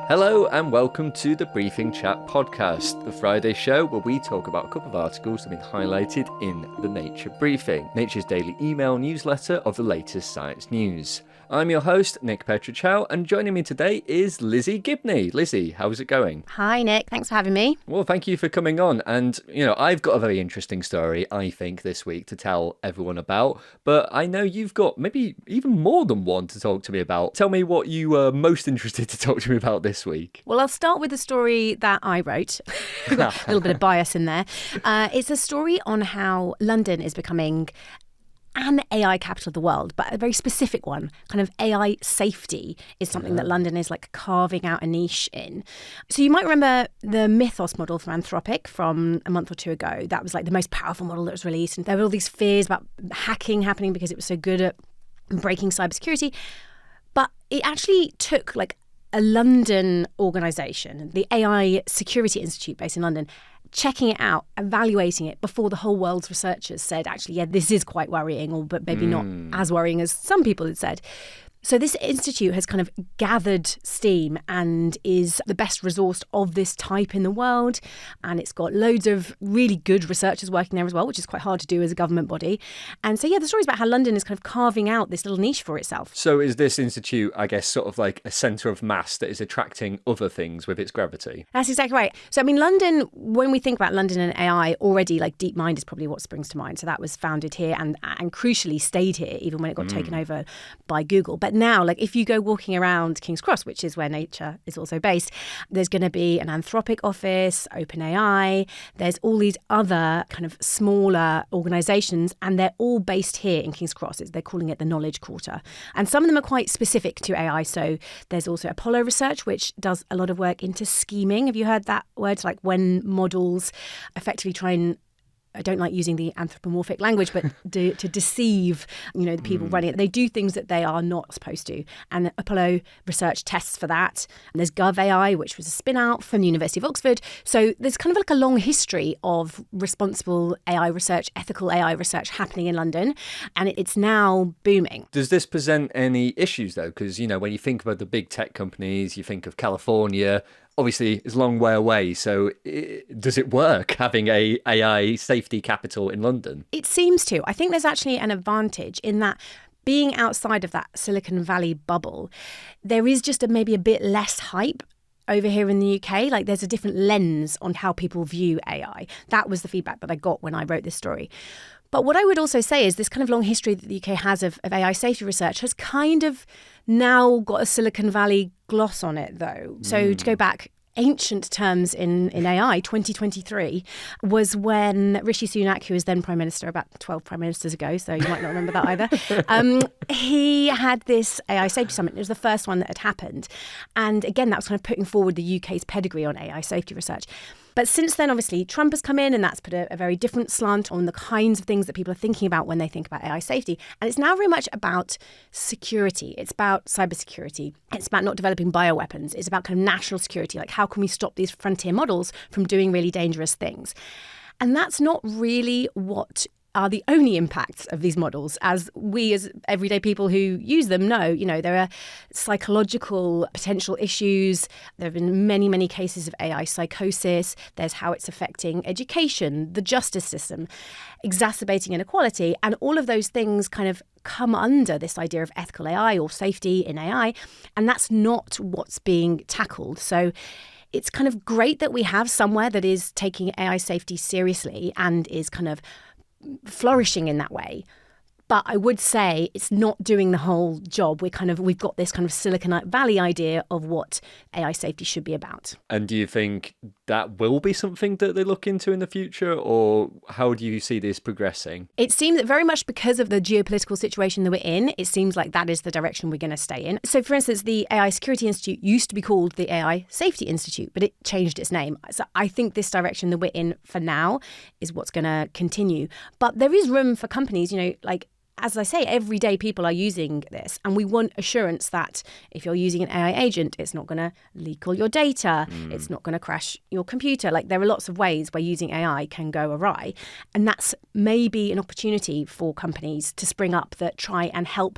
Hello and welcome to the Briefing Chat podcast, the Friday show where we talk about a couple of articles that have been highlighted in the Nature Briefing, Nature's daily email newsletter of the latest science news. I'm your host, Nick Petrichow, and joining me today is Lizzie Gibney. Lizzie, how's it going? Hi, Nick. Thanks for having me. Well, thank you for coming on. And, I've got a very interesting story, I think, this week to tell everyone about. But I know you've got maybe even more than one to talk to me about. Tell me what you were most interested to talk to me about this week. Well, I'll start with the story that I wrote. A little bit of bias in there. It's a story on how London is becoming an AI capital of the world, but a very specific one. Kind of AI safety is something that London is like carving out a niche in. So you might remember the Mythos model from Anthropic from a month or two ago. That was like the most powerful model that was released. And there were all these fears about hacking happening because it was so good at breaking cybersecurity. But it actually took like a London organisation, the AI Security Institute based in London, checking it out, evaluating it before the whole world's researchers said, actually, yeah, this is quite worrying, but maybe not as worrying as some people had said. So this institute has kind of gathered steam and is the best resourced of this type in the world. And it's got loads of really good researchers working there as well, which is quite hard to do as a government body. And so, yeah, the story's about how London is kind of carving out this little niche for itself. So is this institute, I guess, sort of like a centre of mass that is attracting other things with its gravity? That's exactly right. So, I mean, London, when we think about London and AI, already like DeepMind is probably what springs to mind. So that was founded here and crucially stayed here, even when it got taken over by Google. But now, like if you go walking around King's Cross, which is where Nature is also based, there's going to be an Anthropic office, OpenAI. There's all these other kind of smaller organisations, and they're all based here in King's Cross. They're calling it the Knowledge Quarter. And some of them are quite specific to AI. So there's also Apollo Research, which does a lot of work into scheming. Have you heard that word? Like when models effectively try and, I don't like using the anthropomorphic language, but to deceive, the people running it. They do things that they are not supposed to. And Apollo Research tests for that. And there's GovAI, which was a spin out from the University of Oxford. So there's kind of like a long history of responsible AI research, ethical AI research happening in London. And it's now booming. Does this present any issues, though? Because, when you think about the big tech companies, you think of California. Obviously, it's a long way away. So does it work having a AI safety capital in London? It seems to. I think there's actually an advantage in that being outside of that Silicon Valley bubble, there is just maybe a bit less hype over here in the UK. Like there's a different lens on how people view AI. That was the feedback that I got when I wrote this story. But what I would also say is this kind of long history that the UK has of AI safety research has kind of now got a Silicon Valley gloss on it, though. So to go back, ancient terms in AI, 2023 was when Rishi Sunak, who was then Prime Minister about 12 Prime Ministers ago, so you might not remember that either, he had this AI safety summit. It was the first one that had happened. And again, that was kind of putting forward the UK's pedigree on AI safety research. But since then, obviously, Trump has come in and that's put a very different slant on the kinds of things that people are thinking about when they think about AI safety. And it's now very much about security. It's about cybersecurity. It's about not developing bioweapons. It's about kind of national security. Like how can we stop these frontier models from doing really dangerous things? And that's not really what are the only impacts of these models, as we as everyday people who use them know. There are psychological potential issues. There have been many, many cases of AI psychosis. There's how it's affecting education, the justice system, exacerbating inequality. And all of those things kind of come under this idea of ethical AI or safety in AI. And that's not what's being tackled. So it's kind of great that we have somewhere that is taking AI safety seriously and is kind of flourishing in that way. But I would say it's not doing the whole job. We've got this kind of Silicon Valley idea of what AI safety should be about. And do you think that will be something that they look into in the future, or how do you see this progressing? It seems that very much because of the geopolitical situation that we're in, it seems like that is the direction we're going to stay in. So, for instance, the AI Security Institute used to be called the AI Safety Institute, but it changed its name. So I think this direction that we're in for now is what's going to continue. But there is room for companies, as I say, everyday people are using this, and we want assurance that if you're using an AI agent, it's not going to leak all your data, it's not going to crash your computer. Like there are lots of ways where using AI can go awry, and that's maybe an opportunity for companies to spring up that try and help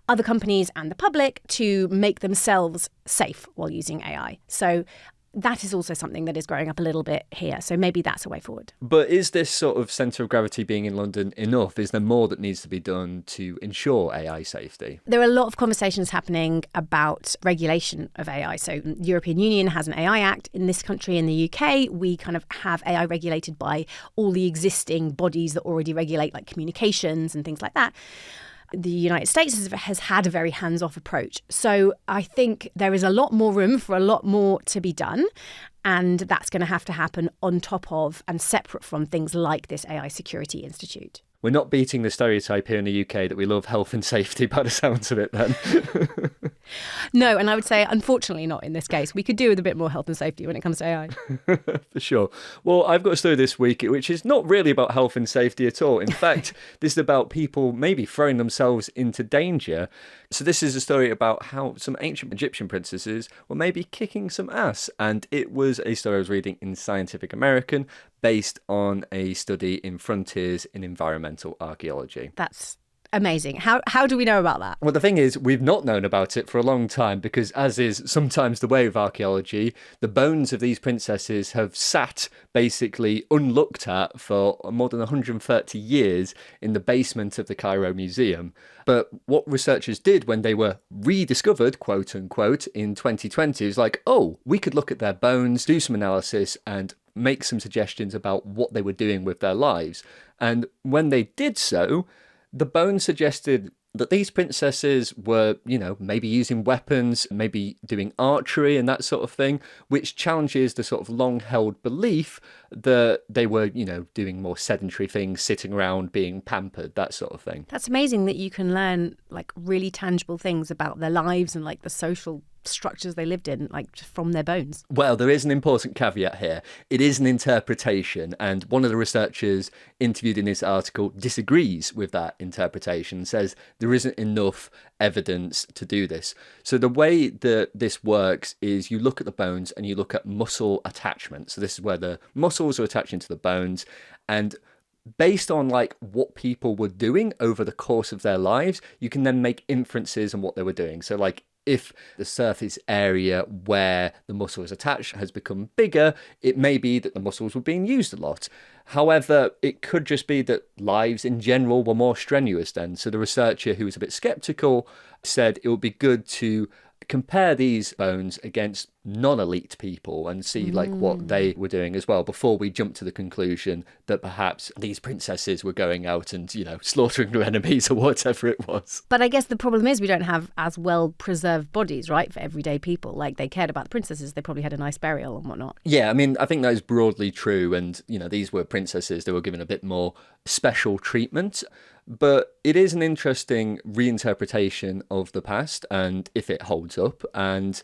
other companies and the public to make themselves safe while using AI. So that is also something that is growing up a little bit here. So maybe that's a way forward. But is this sort of centre of gravity being in London enough? Is there more that needs to be done to ensure AI safety? There are a lot of conversations happening about regulation of AI. So the European Union has an AI Act. In this country, in the UK, we kind of have AI regulated by all the existing bodies that already regulate like communications and things like that. The United States has had a very hands-off approach. So I think there is a lot more room for a lot more to be done. And that's going to happen on top of and separate from things like this AI Security Institute. We're not beating the stereotype here in the UK that we love health and safety by the sounds of it then. No, and I would say, unfortunately, not in this case. We could do with a bit more health and safety when it comes to AI. For sure. Well, I've got a story this week, which is not really about health and safety at all. In fact, this is about people maybe throwing themselves into danger. So this is a story about how some ancient Egyptian princesses were maybe kicking some ass. And it was a story I was reading in Scientific American based on a study in Frontiers in Environmental Archaeology. That's amazing. How do we know about that? Well, the thing is, we've not known about it for a long time because, as is sometimes the way of archaeology, the bones of these princesses have sat basically unlooked at for more than 130 years in the basement of the Cairo Museum. But what researchers did when they were rediscovered, quote unquote, in 2020 is like, oh, we could look at their bones, do some analysis and make some suggestions about what they were doing with their lives. And when they did so, the bones suggested that these princesses were, maybe using weapons, maybe doing archery and that sort of thing, which challenges the sort of long-held belief that they were, doing more sedentary things, sitting around, being pampered, that sort of thing. That's amazing that you can learn like really tangible things about their lives and like the social structures they lived in, like from their bones. Well, there is an important caveat here. It is an interpretation, and one of the researchers interviewed in this article disagrees with that interpretation, says there isn't enough evidence to do this. So the way that this works is you look at the bones and you look at muscle attachment. So this is where the muscles are attaching to the bones, and based on like what people were doing over the course of their lives, you can then make inferences on what they were doing. So like if the surface area where the muscle is attached has become bigger, it may be that the muscles were being used a lot. However, it could just be that lives in general were more strenuous then. So the researcher, who was a bit skeptical, said it would be good to compare these bones against non-elite people and see like what they were doing as well before we jump to the conclusion that perhaps these princesses were going out and, slaughtering their enemies or whatever it was. But I guess the problem is we don't have as well preserved bodies, right, for everyday people. Like they cared about the princesses, they probably had a nice burial and whatnot. Yeah, I mean, I think that is broadly true, and these were princesses that were given a bit more special treatment. But it is an interesting reinterpretation of the past, and if it holds up. And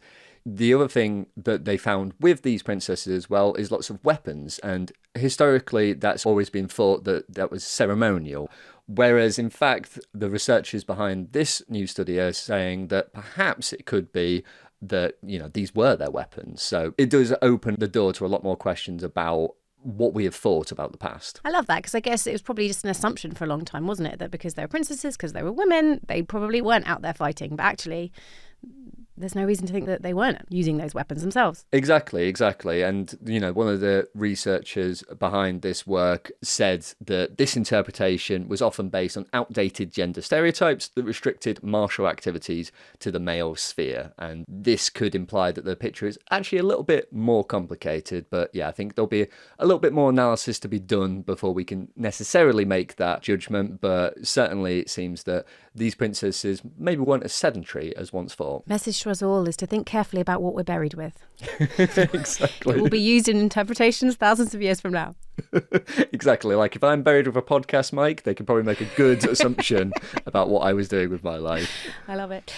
the other thing that they found with these princesses as well is lots of weapons. And historically, that's always been thought that was ceremonial. Whereas, in fact, the researchers behind this new study are saying that perhaps it could be that, these were their weapons. So it does open the door to a lot more questions about what we have thought about the past. I love that, because I guess it was probably just an assumption for a long time, wasn't it? That because they were princesses, because they were women, they probably weren't out there fighting. But actually, there's no reason to think that they weren't using those weapons themselves. Exactly. And, one of the researchers behind this work said that this interpretation was often based on outdated gender stereotypes that restricted martial activities to the male sphere. And this could imply that the picture is actually a little bit more complicated. But yeah, I think there'll be a little bit more analysis to be done before we can necessarily make that judgment. But certainly it seems that these princesses maybe weren't as sedentary as once thought. Message to us all is to think carefully about what we're buried with. Exactly. It will be used in interpretations thousands of years from now. Exactly. Like if I'm buried with a podcast mic, they can probably make a good assumption about what I was doing with my life. I love it.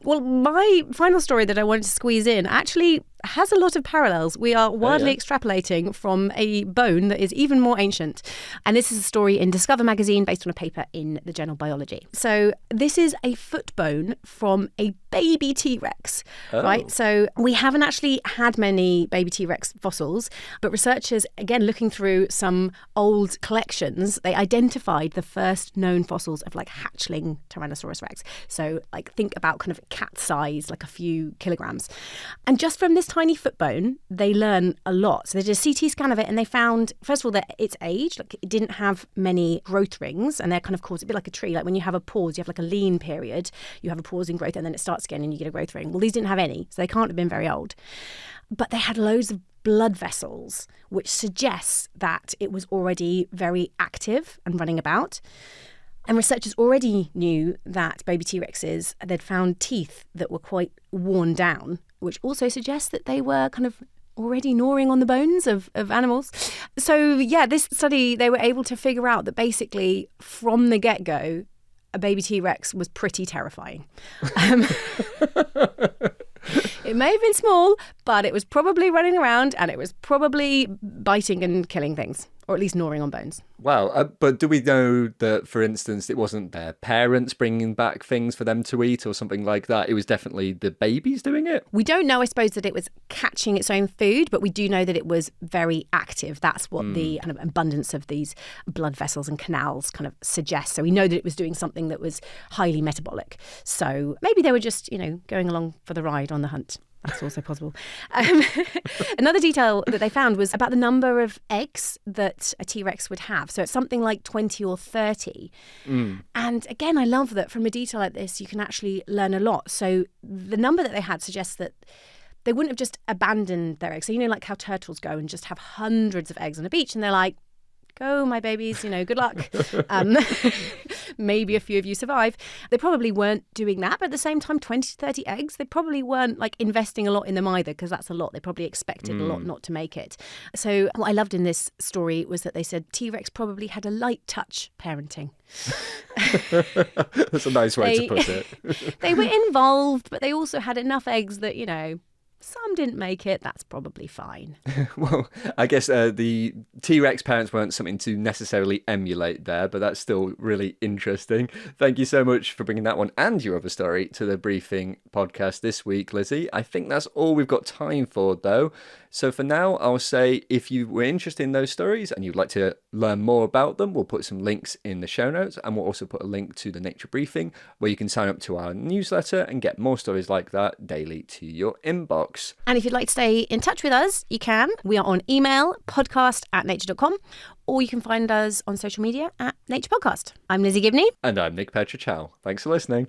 Well, my final story that I wanted to squeeze in actually has a lot of parallels. We are wildly extrapolating from a bone that is even more ancient. And this is a story in Discover magazine based on a paper in the journal Biology. So this is a foot bone from a baby T-Rex, right? So we haven't actually had many baby T-Rex fossils, but researchers, again, looking through some old collections, they identified the first known fossils of like hatchling Tyrannosaurus Rex. So like think about kind of cat size, like a few kilograms. And just from this tiny foot bone, they learn a lot. So they did a CT scan of it and they found, first of all, that its age, like it didn't have many growth rings, and they're kind of caused a bit like a tree. Like when you have a pause, you have like a lean period, you have a pause in growth, and then it starts again and you get a growth ring. Well, these didn't have any, so they can't have been very old. But they had loads of blood vessels, which suggests that it was already very active and running about. And researchers already knew that baby T-Rexes, they'd found teeth that were quite worn down, which also suggests that they were kind of already gnawing on the bones of animals. So, yeah, this study, they were able to figure out that basically from the get-go, a baby T-Rex was pretty terrifying. It may have been small, but it was probably running around and it was probably biting and killing things, or at least gnawing on bones. Wow. But do we know that, for instance, it wasn't their parents bringing back things for them to eat or something like that? It was definitely the babies doing it? We don't know, I suppose, that it was catching its own food, but we do know that it was very active. That's what the kind of abundance of these blood vessels and canals kind of suggests. So we know that it was doing something that was highly metabolic. So maybe they were just, going along for the ride on the hunt. That's also possible. Another detail that they found was about the number of eggs that a T-Rex would have. So it's something like 20 or 30. And again, I love that from a detail like this, you can actually learn a lot. So the number that they had suggests that they wouldn't have just abandoned their eggs. So, like how turtles go and just have hundreds of eggs on a beach. And they're like, go, my babies, good luck. Maybe a few of you survive. They probably weren't doing that, but at the same time, 20 to 30 eggs, they probably weren't like investing a lot in them either, because that's a lot. They probably expected a lot not to make it. So what I loved in this story was that they said T-Rex probably had a light touch parenting. That's a nice way to put it. They were involved, but they also had enough eggs that, some didn't make it. That's probably fine. Well, I guess the T-Rex parents weren't something to necessarily emulate there, but that's still really interesting. Thank you so much for bringing that one and your other story to the Briefing podcast this week, Lizzie. I think that's all we've got time for, though. So for now, I'll say if you were interested in those stories and you'd like to learn more about them, we'll put some links in the show notes, and we'll also put a link to the Nature Briefing where you can sign up to our newsletter and get more stories like that daily to your inbox. And if you'd like to stay in touch with us, you can. We are on email, podcast@nature.com, or you can find us on social media at Nature Podcast. I'm Lizzie Gibney. And I'm Nick Petrochow. Thanks for listening.